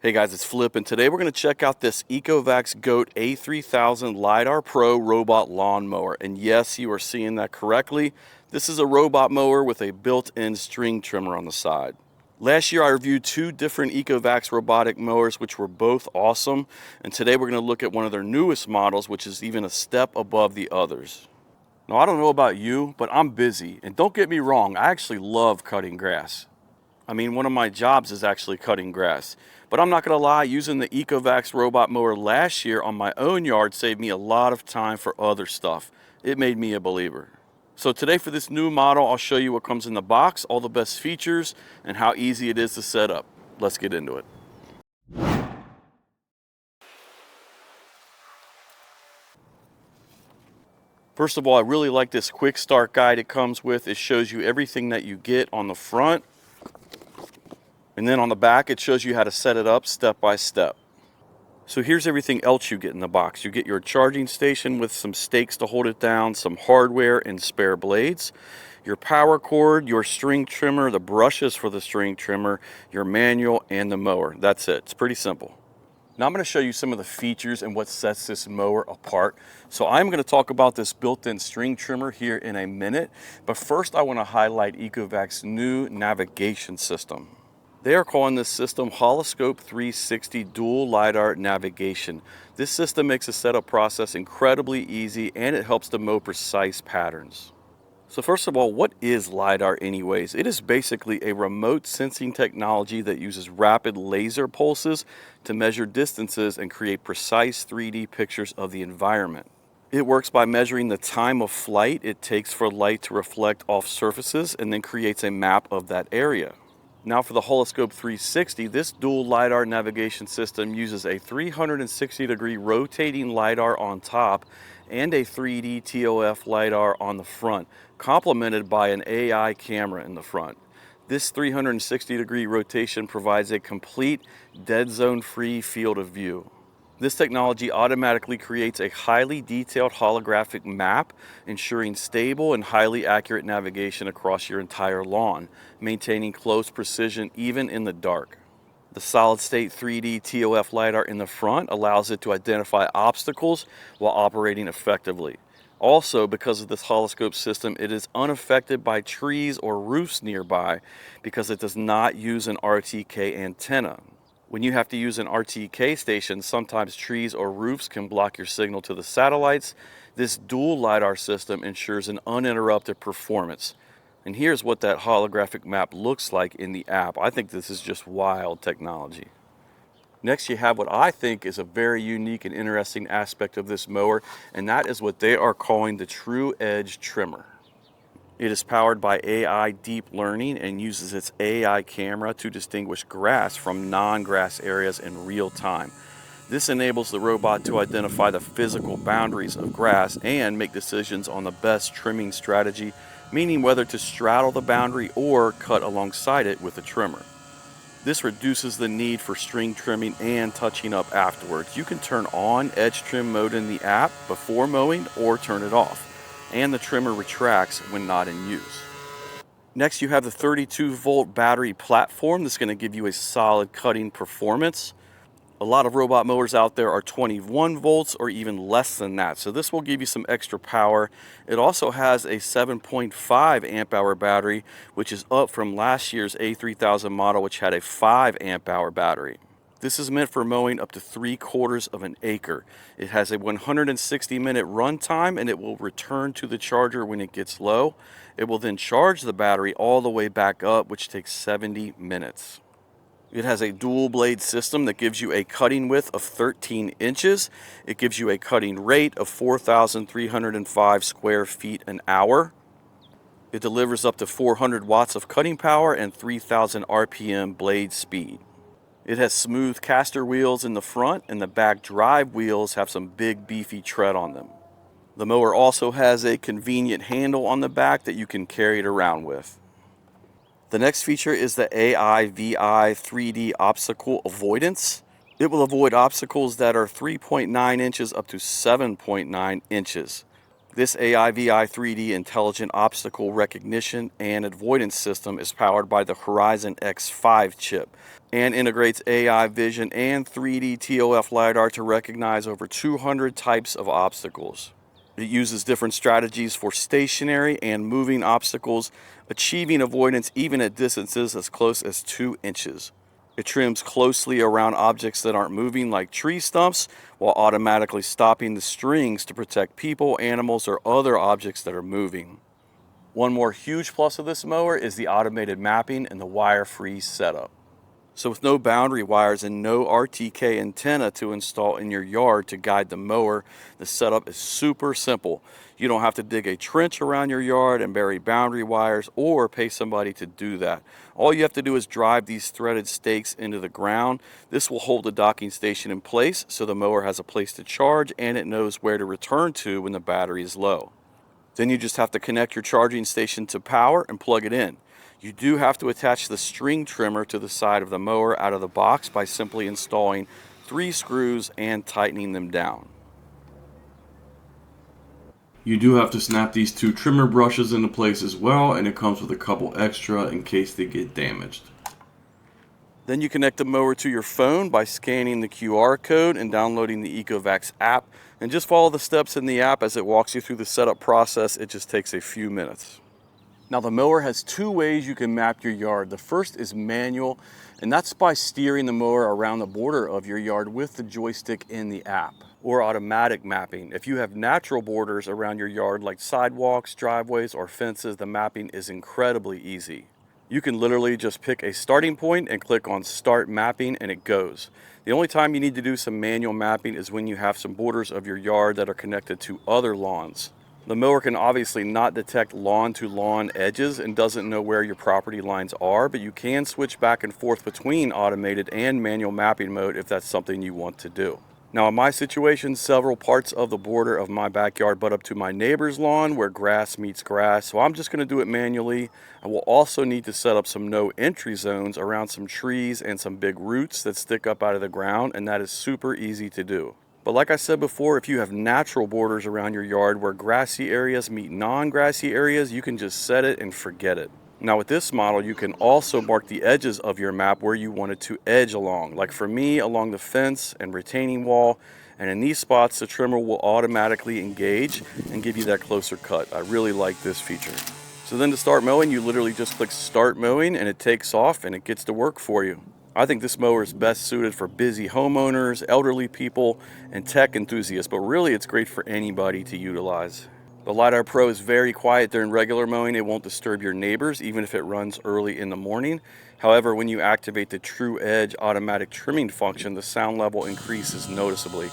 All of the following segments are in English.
Hey guys, it's Flip, and today we're going to check out this Ecovacs Goat A3000 LiDAR Pro robot lawn mower. And yes, you are seeing that correctly. This is a robot mower with a built-in string trimmer on the side. Last year I reviewed two different Ecovacs robotic mowers, which were both awesome. And today we're going to look at one of their newest models, which is even a step above the others. Now, I don't know about you, but I'm busy. And don't get me wrong, I actually love cutting grass. I mean, one of my jobs is actually cutting grass. But I'm not going to lie, using the Ecovacs robot mower last year on my own yard saved me a lot of time for other stuff. It made me a believer. So today for this new model, I'll show you what comes in the box, all the best features, and how easy it is to set up. Let's get into it. First of all, I really like this quick start guide it comes with. It shows you everything that you get on the front. And then on the back, it shows you how to set it up step by step. So here's everything else you get in the box. You get your charging station with some stakes to hold it down, some hardware and spare blades, your power cord, your string trimmer, the brushes for the string trimmer, your manual, and the mower. That's it. It's pretty simple. Now I'm going to show you some of the features and what sets this mower apart. So I'm going to talk about this built-in string trimmer here in a minute, but first I want to highlight Ecovacs' new navigation system. They are calling this system Holoscope 360 Dual LiDAR Navigation. This system makes the setup process incredibly easy, and it helps to mow precise patterns. So first of all, what is LiDAR anyways? It is basically a remote sensing technology that uses rapid laser pulses to measure distances and create precise 3D pictures of the environment. It works by measuring the time of flight it takes for light to reflect off surfaces and then creates a map of that area. Now for the Holoscope 360, this dual LiDAR navigation system uses a 360-degree rotating LiDAR on top and a 3D TOF LiDAR on the front, complemented by an AI camera in the front. This 360-degree rotation provides a complete dead zone-free field of view. This technology automatically creates a highly detailed holographic map, ensuring stable and highly accurate navigation across your entire lawn, maintaining close precision even in the dark. The solid-state 3D TOF LiDAR in the front allows it to identify obstacles while operating effectively. Also, because of this Holoscope system, it is unaffected by trees or roofs nearby because it does not use an RTK antenna. When you have to use an RTK station, sometimes trees or roofs can block your signal to the satellites. This dual LiDAR system ensures an uninterrupted performance. And here's what that holographic map looks like in the app. I think this is just wild technology. Next, you have what I think is a very unique and interesting aspect of this mower, and that is what they are calling the True Edge Trimmer. It is powered by AI deep learning and uses its AI camera to distinguish grass from non-grass areas in real time. This enables the robot to identify the physical boundaries of grass and make decisions on the best trimming strategy, meaning whether to straddle the boundary or cut alongside it with a trimmer. This reduces the need for string trimming and touching up afterwards. You can turn on edge trim mode in the app before mowing or turn it off, and the trimmer retracts when not in use. Next, you have the 32-volt battery platform. That's going to give you a solid cutting performance. A lot of robot mowers out there are 21 volts or even less than that, so this will give you some extra power. It also has a 7.5 amp hour battery, which is up from last year's A3000 model, which had a 5 amp hour battery. This is meant for mowing up to 3/4 of an acre. It has a 160-minute run time, and it will return to the charger when it gets low. It will then charge the battery all the way back up, which takes 70 minutes. It has a dual blade system that gives you a cutting width of 13 inches. It gives you a cutting rate of 4,305 square feet an hour. It delivers up to 400 watts of cutting power and 3,000 RPM blade speed. It has smooth caster wheels in the front, and the back drive wheels have some big beefy tread on them. The mower also has a convenient handle on the back that you can carry it around with. The next feature is the AI-VI 3D obstacle avoidance. It will avoid obstacles that are 3.9 inches up to 7.9 inches. This AIVI 3D intelligent obstacle recognition and avoidance system is powered by the Horizon X5 chip and integrates AI vision and 3D TOF LiDAR to recognize over 200 types of obstacles. It uses different strategies for stationary and moving obstacles, achieving avoidance even at distances as close as 2 inches. It trims closely around objects that aren't moving, like tree stumps, while automatically stopping the strings to protect people, animals, or other objects that are moving. One more huge plus of this mower is the automated mapping and the wire-free setup. So with no boundary wires and no RTK antenna to install in your yard to guide the mower, the setup is super simple. You don't have to dig a trench around your yard and bury boundary wires or pay somebody to do that. All you have to do is drive these threaded stakes into the ground. This will hold the docking station in place so the mower has a place to charge and it knows where to return to when the battery is low. Then you just have to connect your charging station to power and plug it in. You do have to attach the string trimmer to the side of the mower out of the box by simply installing 3 screws and tightening them down. You do have to snap these 2 trimmer brushes into place as well, and it comes with a couple extra in case they get damaged. Then you connect the mower to your phone by scanning the QR code and downloading the Ecovacs app, and just follow the steps in the app as it walks you through the setup process. It just takes a few minutes. Now the mower has 2 ways you can map your yard. The first is manual, and that's by steering the mower around the border of your yard with the joystick in the app. Or automatic mapping. If you have natural borders around your yard like sidewalks, driveways, or fences, the mapping is incredibly easy. You can literally just pick a starting point and click on Start Mapping and it goes. The only time you need to do some manual mapping is when you have some borders of your yard that are connected to other lawns. The mower can obviously not detect lawn-to-lawn edges and doesn't know where your property lines are, but you can switch back and forth between automated and manual mapping mode if that's something you want to do. Now in my situation, several parts of the border of my backyard butt up to my neighbor's lawn where grass meets grass, so I'm just going to do it manually. I will also need to set up some no entry zones around some trees and some big roots that stick up out of the ground, and that is super easy to do. But like I said before, if you have natural borders around your yard where grassy areas meet non-grassy areas, you can just set it and forget it. Now with this model, you can also mark the edges of your map where you want it to edge along. Like for me, along the fence and retaining wall, and in these spots, the trimmer will automatically engage and give you that closer cut. I really like this feature. So then to start mowing, you literally just click Start Mowing and it takes off and it gets to work for you. I think this mower is best suited for busy homeowners, elderly people, and tech enthusiasts, but really it's great for anybody to utilize. The LiDAR Pro is very quiet during regular mowing. It won't disturb your neighbors, even if it runs early in the morning. However, when you activate the True Edge automatic trimming function, the sound level increases noticeably.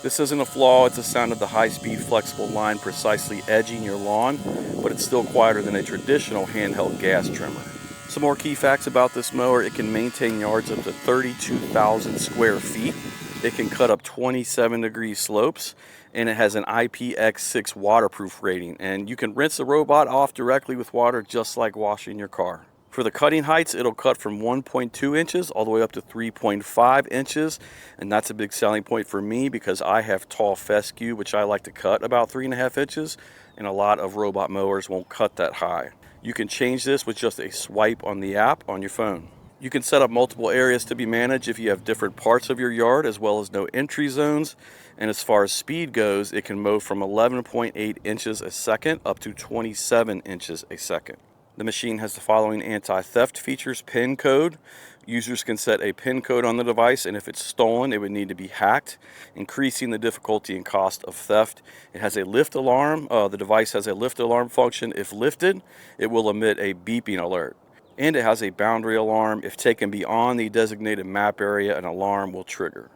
This isn't a flaw, it's the sound of the high-speed flexible line precisely edging your lawn, but it's still quieter than a traditional handheld gas trimmer. Some more key facts about this mower: it can maintain yards up to 32,000 square feet. It can cut up 27-degree slopes, and it has an IPX6 waterproof rating. And you can rinse the robot off directly with water, just like washing your car. For the cutting heights, it'll cut from 1.2 inches all the way up to 3.5 inches. And that's a big selling point for me because I have tall fescue, which I like to cut about 3.5 inches. And a lot of robot mowers won't cut that high. You can change this with just a swipe on the app on your phone. You can set up multiple areas to be managed if you have different parts of your yard, as well as no entry zones. And as far as speed goes, it can mow from 11.8 inches a second up to 27 inches a second. The machine has the following anti-theft features: PIN code. Users can set a PIN code on the device, and if it's stolen, it would need to be hacked, increasing the difficulty and cost of theft. It has a lift alarm. The device has a lift alarm function. If lifted, it will emit a beeping alert. And it has a boundary alarm. If taken beyond the designated map area, an alarm will trigger.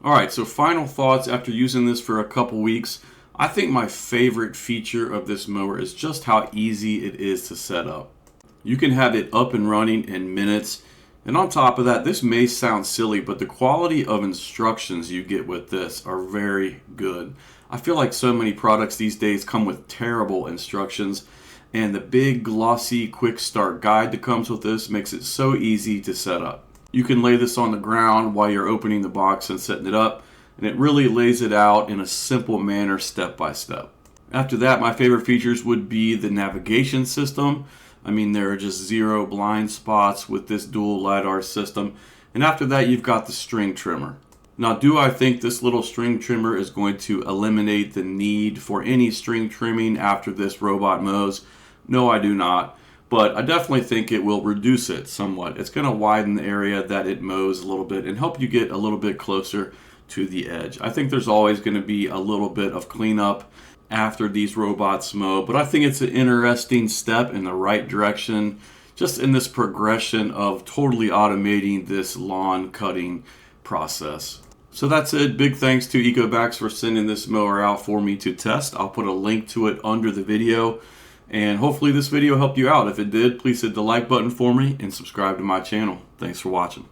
Alright, so final thoughts after using this for a couple weeks. I think my favorite feature of this mower is just how easy it is to set up. You can have it up and running in minutes. And on top of that, this may sound silly, but the quality of instructions you get with this are very good. I feel like so many products these days come with terrible instructions, and the big glossy quick start guide that comes with this makes it so easy to set up. You can lay this on the ground while you're opening the box and setting it up, and it really lays it out in a simple manner step by step. After that, my favorite features would be the navigation system. I mean, there are just 0 blind spots with this dual LiDAR system. And after that, you've got the string trimmer. Now, do I think this little string trimmer is going to eliminate the need for any string trimming after this robot mows? No, I do not. But I definitely think it will reduce it somewhat. It's going to widen the area that it mows a little bit and help you get a little bit closer to the edge. I think there's always going to be a little bit of cleanup after these robots mow, but I think it's an interesting step in the right direction, just in this progression of totally automating this lawn cutting process. So that's it. Big thanks to Ecovacs for sending this mower out for me to test. I'll put a link to it under the video, and hopefully this video helped you out. If it did, please hit the like button for me and subscribe to my channel. Thanks for watching.